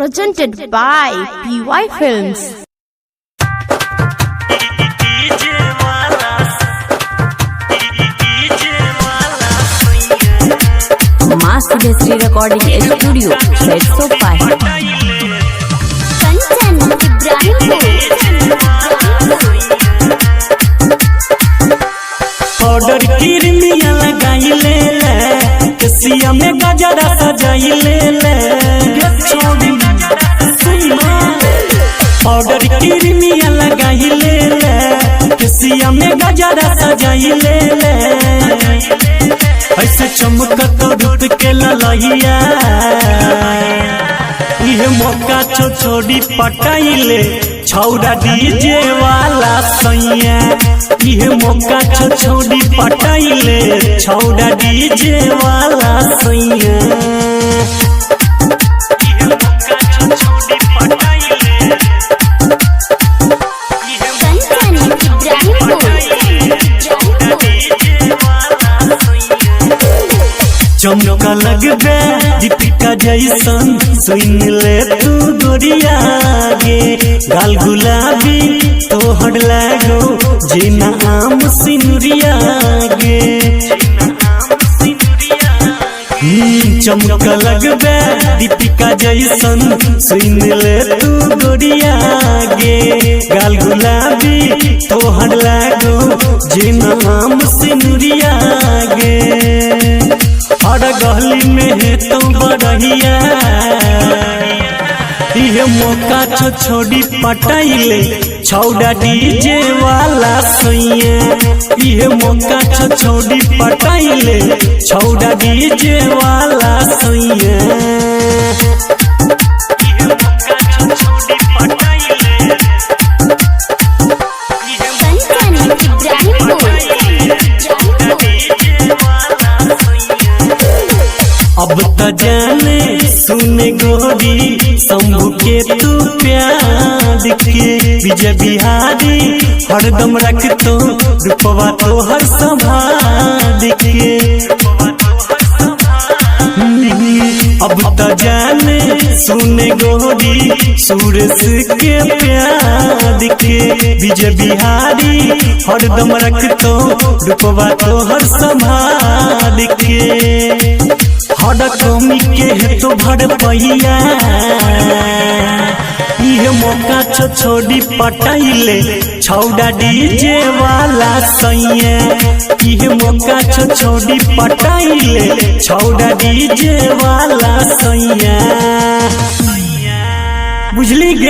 presented by PY Films. Mass Industry Recording Studio, Red Sofa. Kanchan powder Crimea लगाइले केसिया में गजरा सजाइले पाउडर क्रीमिया लगाइले केसिया में गजरा सजाइले ऐसे चमकत रूप के ललहिया ये मौका छोड़ी पटाइले छौड़ा डीजे वाला सैया ये मौका छोड़ी पटाइले छौड़ा डीजे वाला सैया चमका लगबे दीपिका जैसन सुन ले तू गोरिया गे गाल गुलाबी तोहर लागो जीना आम सिनुरिया गे चमका लगबे दीपिका जैसन सुन ले तू गोरिया गे गाल गुलाबी तोहर लागो जीना आम सिनुरिया गे और गली में है तो बड़हिया ये मौका छोड़ी पटाइले छौड़ा डीजे वाला सैया ये मौका छोड़ी पटाइले छौड़ा डीजे वाला सैया अब त जाने सुने गोरी शंभू के तू प्यार के विजय बिहारी हरदम रख तो रूपवा तो हर संभाल के अब त जाने सुने गोरी सूरज के प्यार के विजय बिहारी हरदम रख तो रूपवा तो हर संभाल के हर कमी के है तो भर पहिया ये मौका छोड़ी पटाइले छौड़ा डीजे वाला सैया ये मौका छोड़ी पटाइले छौड़ा डीजे वाला सैया बुझली गे।